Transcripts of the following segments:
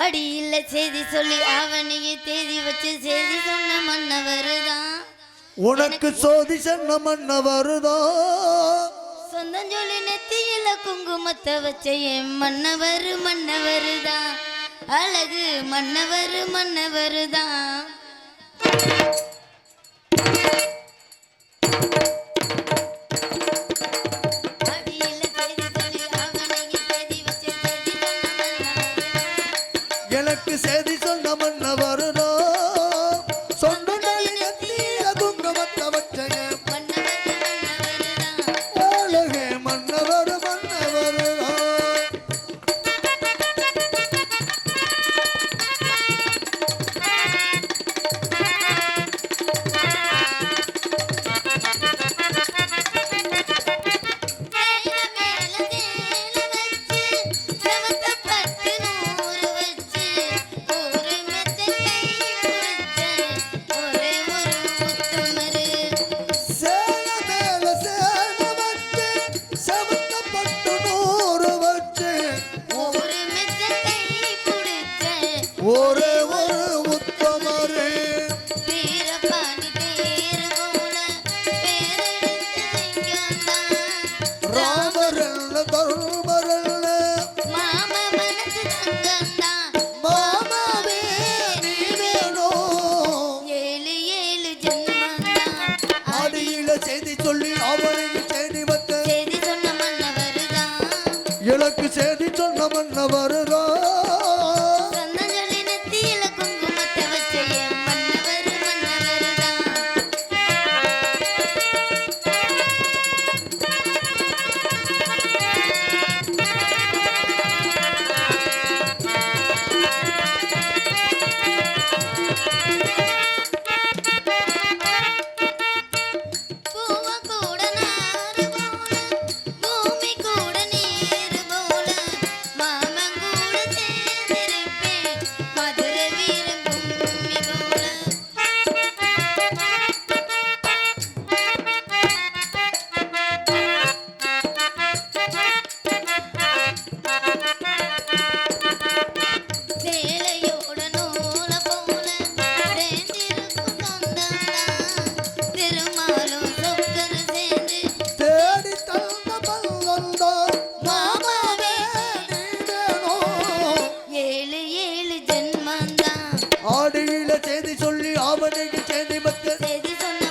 அடியில் செய்தி சொல்லி அவனையே தேதி வச்சு செய்தி சொன்ன மன்னவருதான் உனக்கு சோதி சொன்ன மன்னவருதான் சொந்தம் சொல்லி நெத்தியில குங்குமத்தை வச்ச என் மன்னவருதான் அழகு மன்னவருதான் எனக்கு செய்தி சொன்ன மன்னவருதோ சொந்த நெத்தியில குங்குமத்தை வச்ச அழகே மன்னவருதான் ஒரே ஒரு உத்தமரே ராமரல்ல தருமரல்ல மாமாவே நீ வேணும் அடியில செய்தி சொல்லி அவனுக்கு செய்தி வந்த எனக்கு செய்தி சொன்ன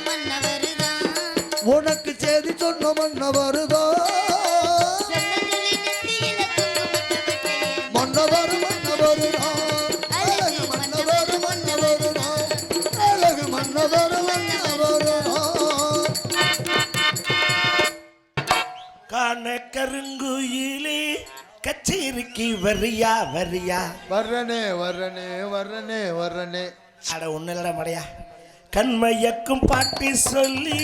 மன்னவருதான் உனக்கு செய்தி சொன்ன மன்னவருதான் காண கருங்குயிலே கச்சேரிக்கு வரியா வர்றனே அட ஒண்ணு இல்லடா மடையா கண்மையக்கும் பாட்டி சொல்லி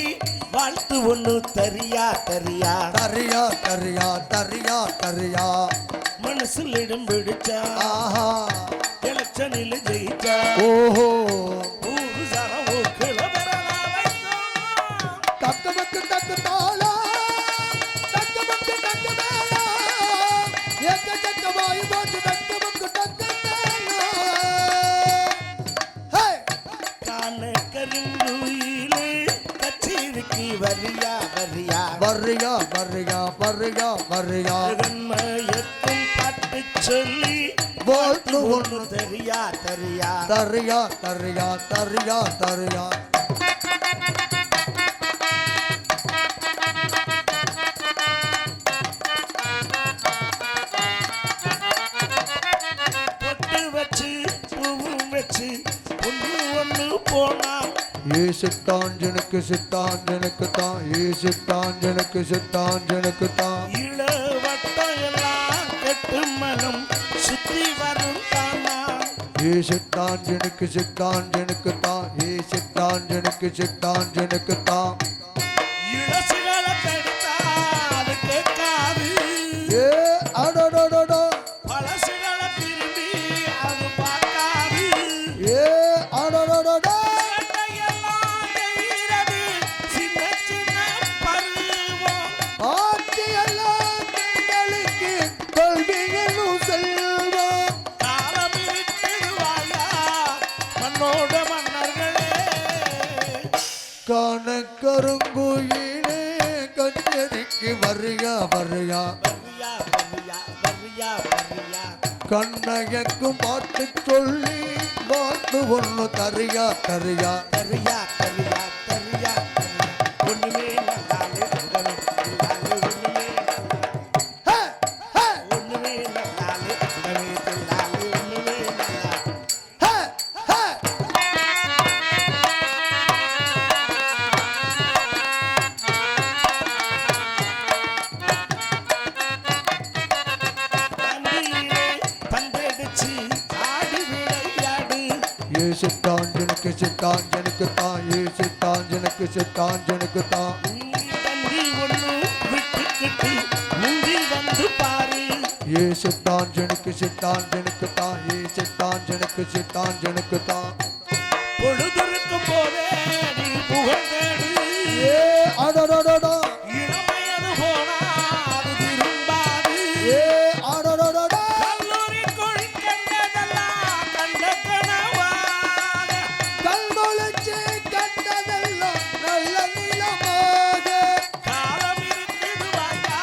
வாழ்த்து ஒண்ணு தரியா மனசுல இடம் பிடிச்சா எலக்ஷனில் ஜெயிச்சா ஓஹோ ஊரு சாரா ஓக்கல தக்கமக்கு தக்க தாளா தக்கமக்கு தக்க மேளா ஏக்க சக்கமாய் போட்டு தக்கமக்கு தக்க மேளா ஹே காண கருங்குயிலே கச்சேரிக்கு வரியா கண்மையக்கும் பாட்டு சொல்லி வாழ்த்து ஒண்ணு தரியா பொட்டு வச்சு பூவும் வச்சு பொண்ணு ஒண்ணு போனா ये சித்தாஞ்சனுக்கு தான் இள வட்டம் எல்லாம் கெட்டு மனம் சுத்தி வரும் தானா ये சித்தாஞ்சனுக்கு தான் இளசுகளை கெடுத்தா அது கேட்காது ஏ அடடடடோ பழசுகளை திரும்பி அது பார்க்காது ஏ அடடடடோ சின்ன சின்ன பருவம் ஆட்சியெல்லாம் கல்விகளும் செல்வம் காலம் கணக்கருங்குயிலே கஞ்சனைக்கு வரியா வரியா வரியா வரியா வரியா வரியா கண்ணகக்கும் பாட்டு சொல்லி பாட்டு ஒண்ணு தரியா தரியா தரியா தரியா தரியா ஒண்ணுமே நல்லாலே உடனே இல்லாலே ஒண்ணுமே ஒண்ணுமே நல்லாலே உடனே இல்லாலே ஒண்ணுமே நல்லா சித்தாஞ்சனுக்கு சித்தாஞ்சனுக்கு தான் சித்தாஞ்சனுக்கு சித்தாஞ்சனுக்கு தான் தண்ணி ஒண்ணு விட்டுக்கிட்டு முந்தி வந்து பாரு சித்தாஞ்சனுக்கு சித்தாஞ்சனுக்கு தான் சித்தாஞ்சனுக்கு சித்தாஞ்சனுக்கு தான் பொழுதுருக்கும் போதே நீ புகழ்ந்தேடு அடடடடா இளமையது போனா அது திரும்பாது அடடடடா கல்லூரிக்குள் கண்டதெல்லாம் கண்ட கனவாக கண்கொழிச்சு கண்டதெல்லாம் நல்ல நீளமாக காலம் இருக்குது வாயா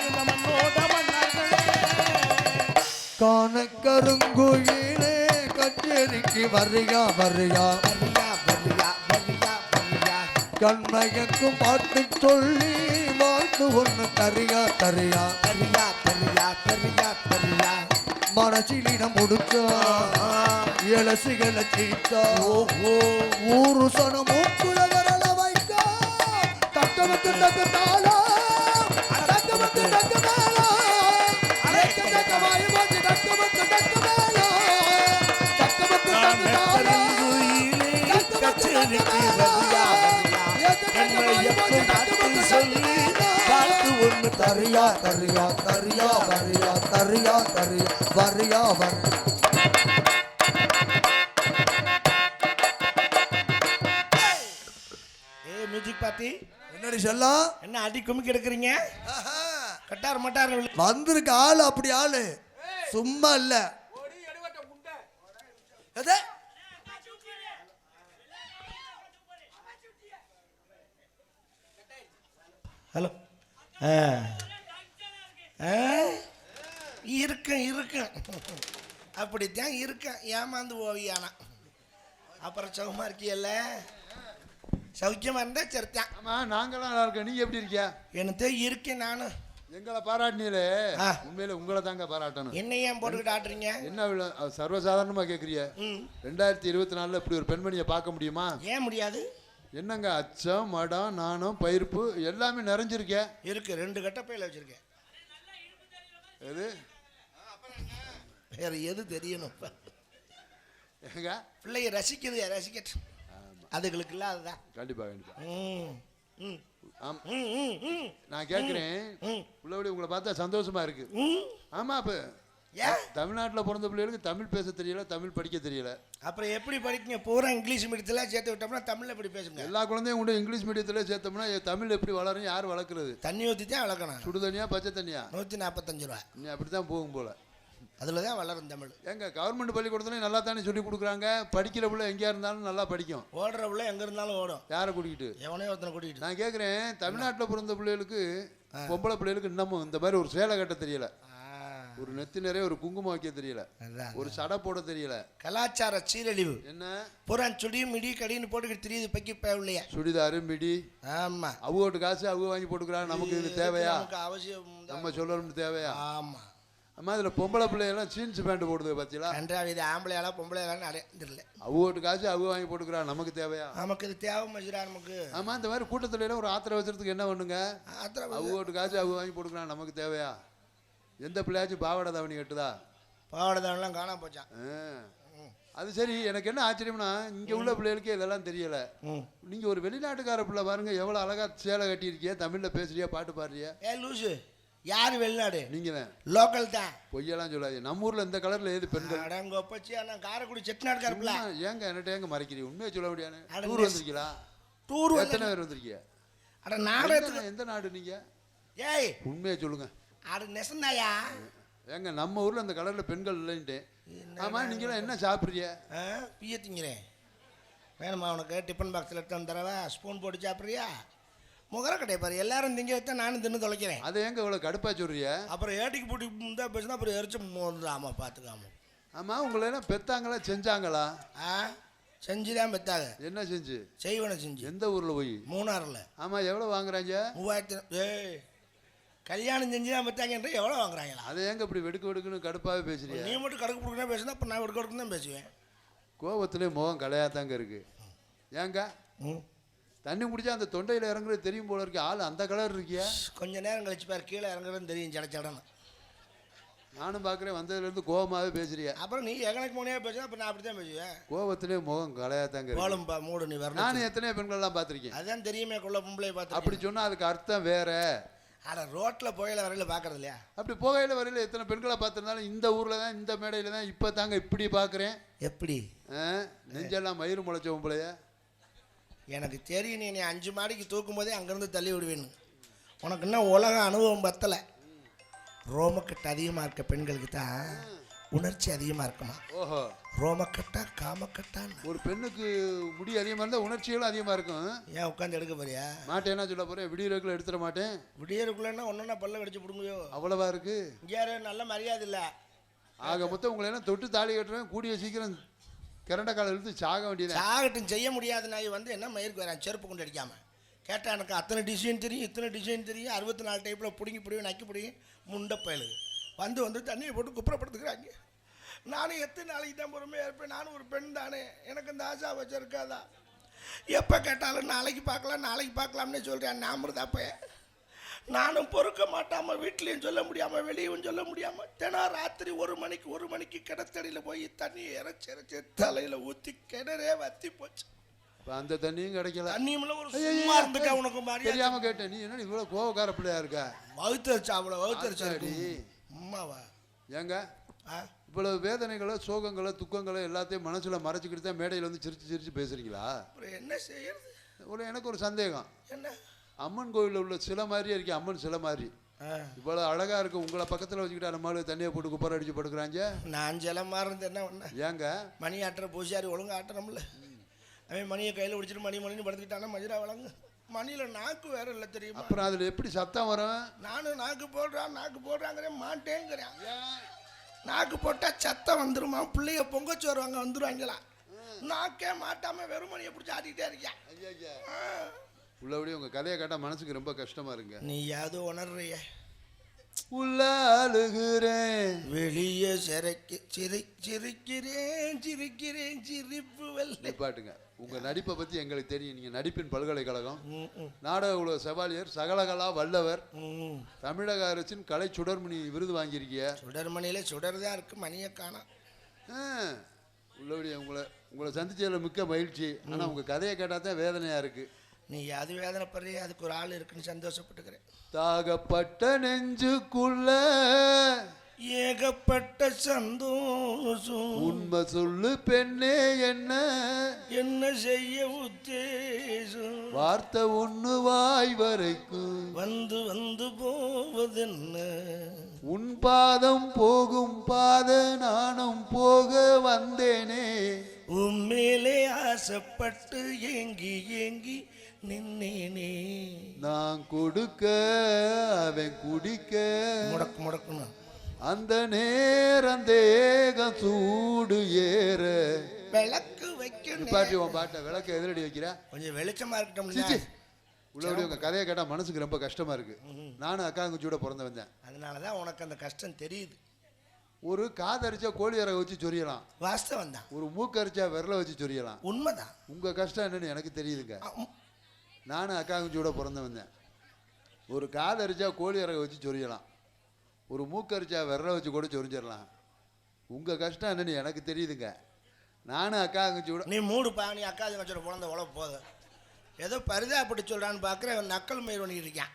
இந்த மண்ணோட மன்னர்களே கணக்கருங்குயிலே கச்சேரிக்கு வரியா வரியா வரியா வரியா வரியா வரியா கண்மயக்கும் பாட்டு சொல்லி வாழ்த்து ஒண்ணு தரியா தரியா தரியா தரியா தரியா தரியா மனசிலிடம் முடிச்சா எலசிகளை சீத்தா ஓஹோ ஊரு சன மூக்குல வரல வைக்கா தக்கமக்கு தக்க தாளா தக்கமக்கு தக்க மேளா அழைக்க தக்க வாயுமாச்சு தக்கமக்கு தக்க மேளா தக்கமக்கு தக்க தாளா கச்சேரிக்கு வரியா சொல்லி பார்த்து ஒன்று தரியா தரியா தரியா வரியா தரியா தரியா வரியா வரியா மியூசிக் பார்ட்டி என்னடி சொல்லலாம் என்ன அடி குமிக்கி எடுக்கிறீங்க கட்டார் மட்டார் வந்திருக்க ஆளு அப்படி ஆளு சும்மா இல்ல எது? ஹலோ இருக்கேன் இருக்கேன் அப்படித்தான் இருக்கேன் ஏமாந்து ஓவியானா அப்புறம் சௌகமா இருக்கியல்ல சௌக்கியமா இருந்தா சரித்தான் ஆமா நாங்களாம் நல்லா இருக்கோம். நீங்க எப்படி இருக்கியா? எனக்கு இருக்கேன் நானும் எங்களை பாராட்டினீங்களே ஆ. உண்மையில உங்களை தாங்க பாராட்டணும். என்ன ஏன் போட்டுக்கிட்டு ஆட்டுறீங்க என்ன சர்வசாதாரணமா கேக்குறிய? 2024 இப்படி ஒரு பெண்மணியை பார்க்க முடியுமா? ஏன் முடியாது? என்னங்க அச்சம் மடம் நாணம் பயிர்ப்பு எல்லாமே நிறைஞ்சிருக்கே. இருக்கு 2 கட்டப்பையில வச்சிருக்கேன். எது வேற எது தெரியணும்? ஏங்க பிள்ளைய ரசிக்குது ரசிக்கட்டும், அதுகளுக்கு இல்ல அதுதான். கண்டிப்பா கண்டிப்பா. ம் நான் கேட்குறேன், பிள்ளைபடி உங்களை பார்த்தா சந்தோஷமா இருக்கு. ஆமா, அப்ப தமிழ்நாட்டில் பிறந்த பிள்ளைகளுக்கு தமிழ் பேச தெரியல, தமிழ் படிக்க தெரியல. அப்புறம் எப்படி படிக்கீங்க? பூரா இங்கிலீஷ் மீடியத்துல சேர்த்து விட்டோம்னா தமிழ்ல எப்படி பேசுங்க? எல்லா குழந்தையும் கூட இங்கிலீஷ் மீடியத்துல சேர்த்தோம்னா தமிழ் எப்படி வளரும்? யார் வளர்க்குறது? தண்ணி ஊற்றி தான் வளர்க்கணும். சுடு தண்ணியா பச்சை தண்ணியா? 145 ரூபா. நீ அப்படித்தான் போகும் போல. அதில் தான் வளரும் தமிழ். எங்க கவர்மெண்ட் பள்ளிக்கூடத்துலையும் நல்லா தானே சொல்லி கொடுக்குறாங்க. படிக்கிற பிள்ளை எங்கேயா இருந்தாலும் நல்லா படிக்கும். ஓடுற பிள்ளை எங்கே இருந்தாலும் ஓடும். யாரை கூட்டிகிட்டு? எவனையும் ஒருத்தனை கூட்டிகிட்டு. நான் கேட்குறேன், தமிழ்நாட்டில் பிறந்த பிள்ளைகளுக்கு பொம்பளை பிள்ளைகளுக்கு இன்னமும் இந்த மாதிரி ஒரு சேலை கட்ட தெரியல, ஒரு நெத்தி நிறைய ஒரு குங்குமம் வைக்க தெரியல, ஒரு சடை போட தெரியல. கலாச்சார சீரழிவு. என்ன பூரா சுடி மிடி கடின்னு போட்டுக்கிட்டு தெரியுது பக்கி இல்லையா? சுடிதாரு மிடி. ஆமா, அவுவோட்டு காசு அவங்க வாங்கி போட்டுக்கிறாங்க. நமக்கு இது தேவையா? அவசியம் நம்ம சொல்லணும்னு தேவையா? ஆமா. அம்மா இதில் பொம்பளை பிள்ளையெல்லாம் ஜீன்ஸ் பேண்ட் போடுது பார்த்தீங்களா? நன்றாக இது ஆம்பளையால பொம்பளையாலும் அடையதில்லை. அவுவோட்டு காசு அவங்க வாங்கி போட்டுக்கிறாங்க. நமக்கு தேவையா? நமக்கு இது தேவை மஜிரா நமக்கு. ஆமா, இந்த மாதிரி கூட்டத்தில் ஒரு ஆத்திரம் வச்சுறதுக்கு என்ன பண்ணுங்க? அவுவோட்டு காசு அவங்க வாங்கி போட்டுக்கிறாங்க. நமக்கு தேவையா? எந்த பிள்ளையாச்சும் பாவாடை தாவணி கட்டுதா? பாவாடை தாவணிலாம் காணாம போச்சான். அது சரி. எனக்கு என்ன ஆச்சரியம்னா, இங்கே உள்ள பிள்ளைகளுக்கு இதெல்லாம் தெரியல. நீங்கள் ஒரு வெளிநாட்டுக்கார பிள்ளை பாருங்க, எவ்வளோ அழகா சேலை கட்டியிருக்கிய, தமிழில் பேசுறியா, பாட்டு பாடுறியா? லூசு யாரு வெளிநாடு? நீங்க தான் லோக்கல் தான். பொய்யெல்லாம் சொல்லாது. நம்ம ஊர்ல இந்த கலர்ல ஏது பெண்கள்? அடங்கொப்பச்சி நான் காரைக்குடி செட்டிநாடு பிள்ளை. ஏங்க என்னட்ட ஏங்க மறைக்கிறீங்க? உண்மையை சொல்ல முடியாது. டூர் வந்திருக்கீங்களா? டூர் எத்தனை பேர் வந்திருக்கீங்க? அட நாடகத்துல எந்த நாடு நீங்க? ஏய் உண்மையை சொல்லுங்க. அட நெசந்தாயா? ஏங்க நம்ம ஊர்ல இந்த கலர்ல பெண்கள் இல்லைன்ட்டு. ஆமா, நீங்க என்ன சாப்பிடுறீங்க? பிய திங்கிறேன். பிய திங்கிறீங்களா? பிய திங்கிறேன். பிய திங்கிறீங்களா? பிய திங்கிறேன். வேணுமா உனக்கு டிஃபன் பாக்ஸில் எடுத்து தரவா? ஸ்பூன் போட்டு சாப்பிட்றியா? முகர கிடையாது பாரு, எல்லாரும் திங்க வைத்தா நானும் தின்னு தொலைக்கிறேன். அதை எங்க இவ்வளோ கடுப்பா சொல்றிய? அப்புறம் ஏட்டிக்கு போட்டு தான் பேசுனா அப்புறம் எரிச்சு ஆமாம் பார்த்துக்காம. ஆமாம், உங்களை என்ன பெத்தாங்களா செஞ்சாங்களா? செஞ்சு தான் பெத்தாங்க. என்ன செஞ்சு? செய்வனை செஞ்சு. எந்த ஊரில் போய்? மூணாறில். ஆமாம், எவ்வளோ வாங்குறாங்க? 3000. கல்யாணம் செஞ்சு தான் பெற்றாங்கன்ற எவ்வளோ வாங்குறாங்களா? அதை ஏங்க இப்படி வெடுக்குன்னு கடுப்பாகவே பேசுறீங்க? நீ மட்டும் கடுக்கு பிடிக்கணும் பேசுனா அப்போ நான் வெடுக்கு தான் பேசுவேன். கோபத்திலே முகம் கலையாதாங்க இருக்கு. ஏங்க தண்ணி குடிச்சா அந்த தொண்டையில் இறங்குறது தெரியும் போல இருக்கு. ஆள் அந்த கலர் இருக்கியா? கொஞ்சம் நேரம் கழிச்சு பாரு, கீழே இறங்குறதுன்னு தெரியும் சடச்சடன்னு. நானும் பார்க்குறேன், வந்ததுலேருந்து கோபமாகவே பேசுறியா. அப்புறம் நீ எங்களுக்கு முனையாக பேசுனா அப்போ நான் அப்படி தான் பேசுவேன். கோபத்திலே முகம் கலையாதாங்க இருக்கு. கோலம்பா மூடு நீ வரணும். நானும் எத்தனையோ பெண்கள்லாம் பார்த்துருக்கேன். அதான் தெரியுமே கொள்ள பொம்பளை பார்த்து. அப்படி சொன்னால் அதுக்கு அர்த்தம் வேற. ஆனால் ரோட்டில் போகையில் வரையில் பார்க்கறது இல்லையா? அப்படி போகையில் வரையில் எத்தனை பெண்களை பார்த்துருந்தாலும் இந்த ஊரில் தான், இந்த மேடையில் தான் இப்போ தாங்க இப்படி பார்க்குறேன். எப்படி நெஞ்செல்லாம் மயிறு முளைச்ச பொம்பளைய. எனக்கு தெரியும், நீ 5 மாடிக்கு தூக்கும் போதே அங்கேருந்து தள்ளி விடுவேன்னு. உனக்கு இன்னும் உலக அனுபவம் பத்தலை. ரோமக்கட்டு அதிகமாக இருக்க பெண்களுக்கு தான் உணர்ச்சி அதிகமாக இருக்குமா? ஓஹோ. ரோமக்கட்டா காமக்கட்டா? ஒரு பெண்ணுக்கு முடி அதிகமாக இருந்தால் உணர்ச்சிகளும் அதிகமாக இருக்கும். ஏன் உட்காந்து எடுக்க போறியா? மாட்டேன்னா சொல்ல போகிறேன், விடியறதுக்குள்ள எடுத்துட மாட்டேன். விடியறதுக்குள்ளேன்னா ஒன்றா பல்ல கடிச்சு பிடுங்குவியோ? அவ்வளவா இருக்கு. யாரு நல்ல மரியாதை இல்லை. ஆக மொத்தம் உங்களை எல்லாம் தொட்டு தாலி கட்டுறேன், கூடிய சீக்கிரம் கரண்ட காலை இழுத்து சாக வேண்டியது. சாகட்டும், செய்ய முடியாத நாய் வந்து என்ன மயிருக்கு வரான் செருப்பு கொண்டு அடிக்காமல். கேட்டால் எனக்கு அத்தனை டிசைன் தெரியும், இத்தனை டிசைன் தெரியும், 64 டைப்பில் பிடிங்கி நக்கி பிடிங்கி முண்டை பயலுது வந்து தண்ணியை போட்டு குப்புறப்படுத்துக்கிறாங்க. நானும் எத்தனை நாளைக்கு தான் பொறுமையாக இருப்பேன்? நானும் ஒரு பெண் தானே, எனக்கு இந்த ஆசா வச்சிருக்காதா? எப்போ கேட்டாலும் நாளைக்கு பார்க்கலாம்னு சொல்கிறேன். நாமதாப்ப நானும் பொறுக்க மாட்டாமல் வீட்லேயும் சொல்ல முடியாமல் வெளியும் சொல்ல முடியாமல் தினம் ராத்திரி 1 மணிக்கு கிணத்தடியில் போய் தண்ணியை இறைச்சி தலையில் ஊற்றி கிணறே வத்தி போச்சு. அந்த தண்ணியும் கிடைக்கல. தண்ணியும் ஒரு சும்மா இருந்துக்கா உனக்கு மாதிரி தெரியாம கேட்டேன். நீ என்ன இவ்வளோ கோவக்கார பிள்ளையா இருக்கா? வகுத்தரிச்சா அவ்வளோ வகுத்தரிச்சாடி அம்மாவா? ஏங்க இவ்வளவு வேதனைகளோ சோகங்களோ துக்கங்களோ எல்லாத்தையும் மனசுல மறைச்சிக்கிட்டு தான் மேடையில் வந்து சிரிச்சு பேசுறீங்களா? என்ன செய்யறது? எனக்கு ஒரு சந்தேகம். என்ன? அம்மன் கோயிலில் உள்ள சிலை மாதிரியே இருக்கு. அம்மன் சிலை மாதிரி இவ்வளவு அழகா இருக்கு. உங்களை பக்கத்தில் வச்சுக்கிட்டு நம்மளால தண்ணியை போட்டு குப்பரை அடிச்சு படுக்கிறாங்க. நான் சிலை மாதிரி என்ன ஒண்ணு? ஏங்க மணி ஆட்டுற பூசாரி ஒழுங்கு ஆட்டுறோம்ல, அவன் மணியை கையில் பிடிச்சிட்டு மணின்னு படுத்துக்கிட்டானா மஜிரா வழங்கு. மணியில் நாக்கு வேற இல்லை தெரியுமா? அப்புறம் அதில் எப்படி சத்தம் வரும்? நானும் நாக்கு போடுறாங்கிறேன் மாட்டேங்கிறேன். நாக்கு போட்டால் சத்தம் வந்துருமா? பிள்ளைய பொங்கச்சு வருவாங்க வந்துருவாங்களா? நாக்கே மாட்டாம வெறும் மணியை பிடிச்சி ஆட்டிக்கிட்டே இருக்கியா? உள்ளபடி உங்க கதையை கேட்டால் மனசுக்கு ரொம்ப கஷ்டமா இருங்க. நீ யாவது உணர்றிய? உள்ள அழுகிறேன், வெளியே சிரிக்கிறேன் சிரிப்பு வெள்ளை பாட்டுங்க. உங்க நடிப்பை பத்தி எங்களுக்கு தெரியும். நீங்க நடிப்பின் பல்கலைக்கழகம், நாடக உலக செவாலியர், சகலகலா வல்லவர், தமிழக அரசின் கலை சுடர்மணி விருது வாங்கியிருக்கிய. சுடர்மணியில சுடர்தான் இருக்கு, மணியை காணோம். உள்ளபடி உங்களை சந்திச்சதில் மிக்க மகிழ்ச்சி. ஆனா உங்க கதையை கேட்டா தான் வேதனையா இருக்கு. நீ அது வேதனைப்படுறிய, அதுக்கு ஒரு ஆள் இருக்குன்னு சந்தோஷப்பட்டுக்கிறேன். தாகப்பட்ட நெஞ்சுக்குள்ள ஏகப்பட்ட சந்தோஷம், உண்மை சொல்லு பெண்ணே என்ன செய்ய உத்தேசம், வார்த்தை ஒண்ணு வாய் வரைக்கும் வந்து போவதென்ன, உன் பாதம் போகும் பாத நானும் போக வந்தேனே, உம்மேலே ஆசைப்பட்டு ஏங்கி நின்னேனே, நான் கொடுக்க அவன் குடிக்க முடக்குன்னு அந்த நேரம் தேகம் சூடு ஏற விளக்கு வைக்க பாட்டி. உன் பாட்டை விளக்கு எதிரடி வைக்கிற கொஞ்சம் வெளிச்சமா இருக்கட்டும். உள்ளபடி உங்க கதையை கேட்டா மனசுக்கு ரொம்ப கஷ்டமா இருக்கு. நானும் அக்காங்குச்சியோட பிறந்து வந்தேன். அதனாலதான் உனக்கு அந்த கஷ்டம் தெரியுது. ஒரு காதரிச்சா கோழி இறக வச்சு சொரியலாம், வாஸ்தவம் தான். ஒரு மூக்கரிச்சா விரல வச்சு சொரியலாம், உண்மைதான். உங்க கஷ்டம் என்னன்னு எனக்கு தெரியுதுங்க. நானும் அக்காங்குச்சியோட பிறந்து வந்தேன். ஒரு காதரிச்சா கோழி இறக வச்சு சொரியலாம், ஒரு மூக்கரிச்சா விரல வச்சு கூட சொரிஞ்சிடலாம். உங்க கஷ்டம் என்னன்னு எனக்கு தெரியுதுங்க. நானும் அக்காங்குச்சியோட. நீ மூடுப்பா, நீ அக்கா தங்கச்சோட பிறந்த உழவு போதும். ஏதோ பரிதாப்பட்டு சொல்றான்னு பார்க்குறேன். நக்கல் மயிர் பண்ணிட்டு இருக்கேன்.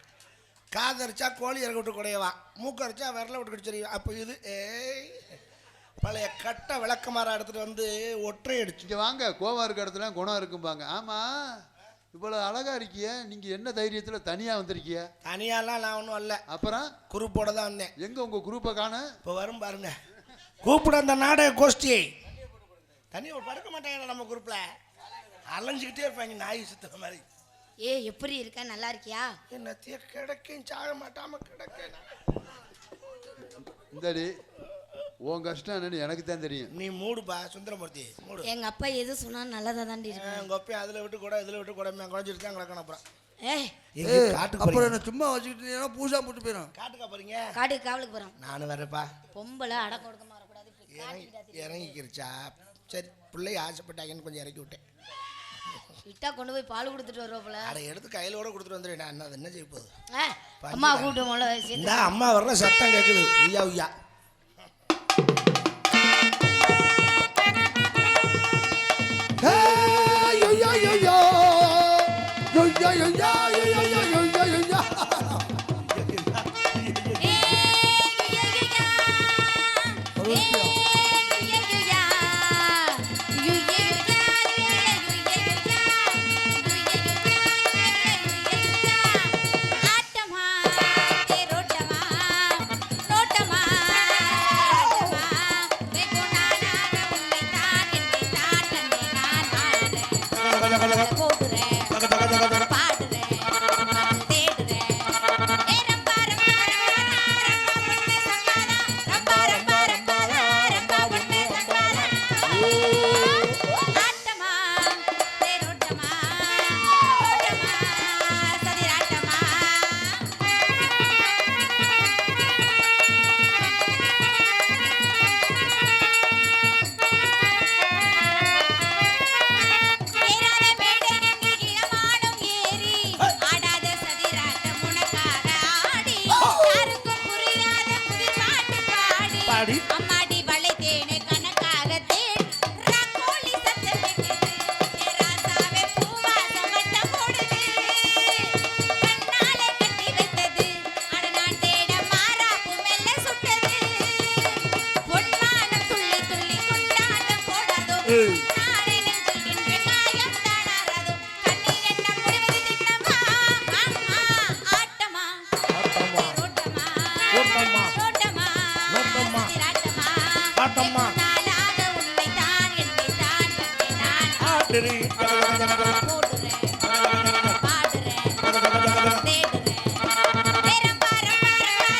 காதரிச்சா கோழி இறக்க விட்டு குடையவா, மூக்கரிச்சா விரல விட்டு கடிச்சிருவா. அப்போ இது பழைய கட்ட விளக்கமாற எடுத்துட்டு வந்து ஒற்றை அடிச்சு. இங்கே வாங்க, கோவம் இருக்க இடத்துல குணம் இருக்கும்பாங்க. ஆமாம், இவ்வளோ அழகா இருக்கிய, நீங்க என்ன தைரியத்தில் தனியாக வந்திருக்கிய? தனியாலாம் நான் ஒன்றும் அல்ல. அப்புறம் குரூப்போட தான் வந்தேன். எங்க உங்க குரூப்பை காண? இப்போ வரும் பாருங்க, கூப்பிட அந்த நாடக கோஷ்டியை. தனியாக படுக்க மாட்டாங்க நம்ம குரூப்ல. அலைஞ்சிக்கிட்டே இருப்பாங்க நாய் சுத்துற மாதிரி. ஏ எப்படி இருக்க, நல்லா இருக்கியா? என்னத்தைய கிடக்கேன் சாக மாட்டாம கிடக்கேன். இந்தாடி உன் கஷ்டம் என்னன்னு எனக்கு தான் தெரியும். நீ மூடுப்பா சுந்தரமூர்த்தி மூடு. எங்க அப்பா எது சொன்னாலும் நல்லதா தாண்டி இருக்கு. உங்க அப்பா அதுல விட்டு கூட இதுல விட்டு கூட குறைஞ்சிட்டு தான் கிடக்கணும். அப்புறம் ஏய் காட்டுக்கு அப்புறம் போறீங்க? என்ன சும்மா வச்சுக்கிட்டீங்கன்னா பூசா போட்டு போயிடும். காட்டுக்கா போறீங்க? காட்டுக்கு காவலுக்கு போறோம். நானும் வரப்பா. பொம்பளை அடக்க ஒடுக்கமா வரக்கூடாது. இப்படி காட்டிக்கிட்டாது. இறங்கிக்கிருச்சா? சரி பிள்ளைய ஆசைப்பட்டாங்கன்னு கொஞ்சம் இறக்கி விட்டேன். விட்டா கொண்டு போய் பால் கொடுத்துட்டு வருவோம்ல. அதை எடுத்து கையிலோட கொடுத்துட்டு வந்துடுவேன். நான் அது என்ன செய்ய போகுது? அம்மா கூட்டம் போல இந்த அம்மா வர்ற சத்தம் கேட்குது. உய்யா உய்யா. அம்மாடி வளை தேனே கணக்காக தேன் ரங்கோலி சத்தம் கேட்குது. ராசாவே பூவாசம் வட்டம் போடுது. கண்ணாலே கட்டி வைத்தது அடனான் தேட மாறாப்பு மெல்ல சுட்டது. பொன்மானம் துள்ளி துள்ளி கொண்டாட்டம் போடாதோ. நாளை நெஞ்சில் இன்று காயம் தானாராதோ. கண்ணீர் எண்ணம் முடிவது திண்ணமா. ஆட்டமா ரோட்டமா ரோட்டமா ஆட்டம்மா நாளாக உன்னை தான் என்னை தான் கண்டே நான் ஆடுறேன் போடுறேன் பாடுறேன் தேடுறேன் ரம்பா ரம்பா ரம்பா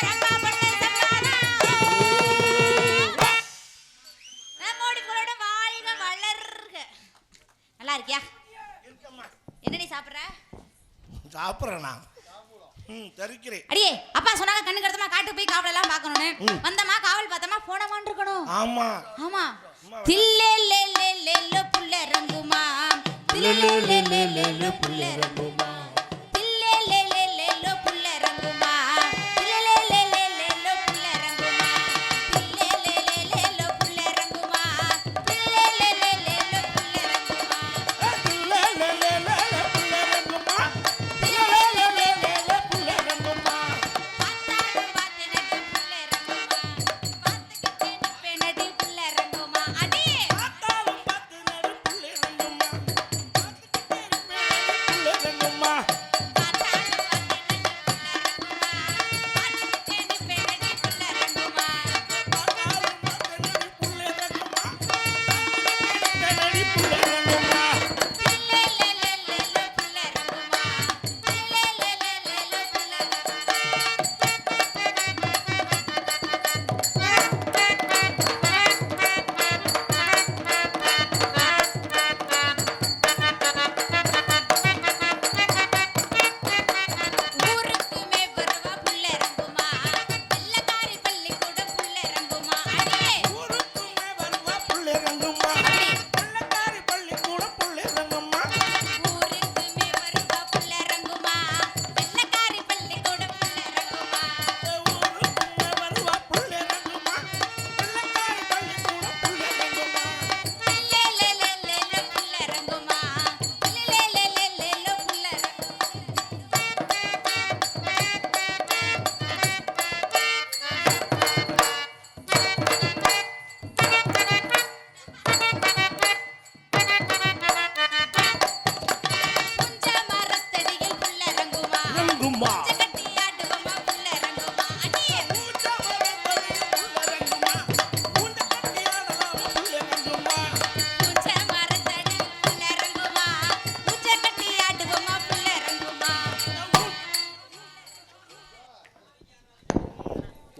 ரம்பா பண்ணு சம்பாரா. நம்மோடி புகழோட வாழ்க வளர்க. நல்லா இருக்கியா? என்ன நீ சாப்பிடுற? சாப்பிட்றேண்ணா. தரிக்கிறேன். அடியே அப்பா சொன்னாங்க கண்ணு கருத்தமா காட்டு போய் காவல் எல்லாம் பார்க்கணும்னு. வந்தமா காவல் பார்த்தமா போனமான் இருக்கணும். ஆமா ஆமா. தில்லே லே லே லே லே புள்ள ரங்குமா. தில்லே லே லே லே லே புள்ள ரங்குமா. தில்லே லே லே லே லே புள்ள ரங்குமா. தில்லே லே லே லே லே புள்ள ரங்குமா. தில்லே லே லே லே லே புள்ள ரங்குமா. தில்லே லே லே லே லே புள்ள ரங்குமா. ரங்கம்மா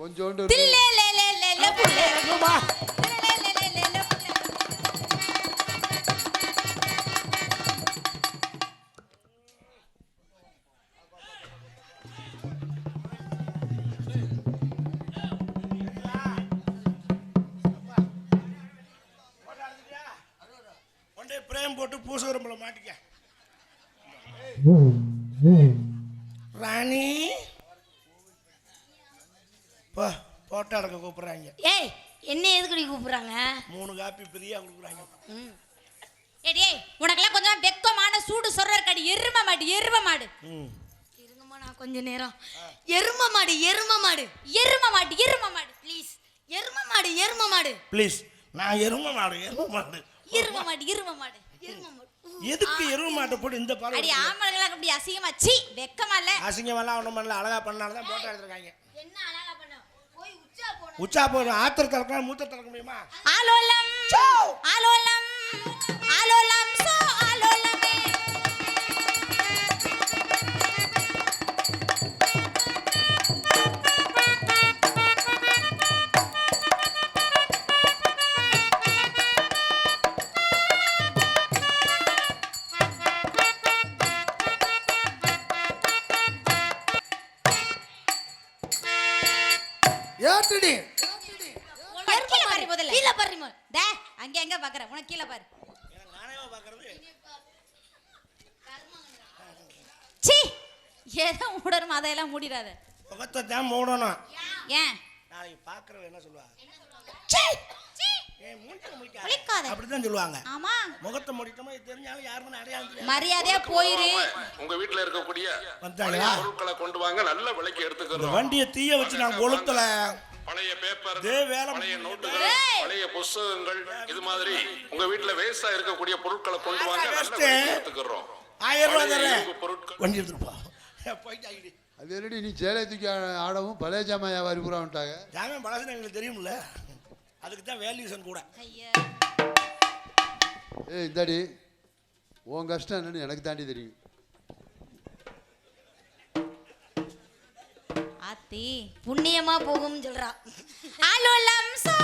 கொஞ்சோண்டு தில்லே லே லே லே லே புள்ள இறங்குமா தில்லே லே லே லே லே புள்ள ஒன்றே பிரேம் போட்டு பூசகரம்பளை மாட்டிக்க ராணி போட்டோ எடுக்க கூப்பிடுறாங்க. ஏய் என்ன எதுக்கு கூப்பிடுறாங்க? 3 காப்பி பிரியா கொடுக்குறாங்க. ஏடி உனக்கெல்லாம் கொஞ்சம் வெக்கமான சூடு சொல்றாரு கடி எரும மாடு இருங்கம்மா நான் கொஞ்ச நேரம் எரும மாடு ப்ளீஸ் எரும மாடு ப்ளீஸ் நான் எரும மாடு எதுக்கு எரும மாட்டை போட்டு இந்த பாரு அடி ஆமளங்களா அப்படி அசிங்கமா சீ வெக்கமா இல்ல அசிங்கமெல்லாம் ஒண்ணும் பண்ணல அழகா பண்ணால தான் போட்டோ எடுத்துருக்காங்க. என்ன அழகா பண்ண போய் உச்சா போறோம் ஆத்திர தலக்கலாம் மூத்த தலக்க முடியுமா? ஆலோலம் சோ ஆலோலமே ஏத்துடி கீழே பாரு டே அங்க எங்க பாக்குற உனக்கு கீழே பாரு நானேவா பாக்குறது? சீ ஏதோ மூடணும் அதையெல்லாம் மூடிடாத முகத்தை தான் மூடணும். ஏன் நாளைக்கு பாக்குறவ என்ன சொல்லுவா? சீ முழிக்காத அப்படிதான் சொல்லுவாங்க. ஆமா முகத்தை மூடிட்டோமா இது தெரிஞ்சாலும் யாருன்னு அடையாளம் மரியாதையா போயிரு. உங்க வீட்ல இருக்கக்கூடிய வந்தாங்களா பொருட்களை கொண்டு வாங்க நல்ல விலைக்கு எடுத்துக்கிறோம். வண்டியை தீய வச்சு நான் கொளுத்தல. பழைய பேப்பர், வேலை பழைய நோட்டுகள், பழைய புத்தகங்கள் இது மாதிரி உங்க வீட்ல வேஸ்டா இருக்கக்கூடிய பொருட்களை கொண்டு வாங்க நல்ல விலைக்கு எடுத்துக்கிறோம். 1000 ரூபாய் தரேன். பொருட்கள் வண்டி எடுத்துட்டு போ. போயிட்டாங்கடி. அது என்னடி நீ சேலை தூக்கி ஆடவும் பழைய ஜாமான் வியாபாரி பூரா வந்துட்டாங்க. ஜாமான் பழசுன்னு எங்களுக்கு தெரியும்ல, அதுக்கு தான் வேல்யூஷன் கூட. ஐயா ஏய் இந்தாடி உன் கஷ்டம் என்னன்னு எனக்கு தாண்டி தெரியும். ஆத்தி புண்ணியமா போகும்னு சொல்றா. ஆலோலம் சோ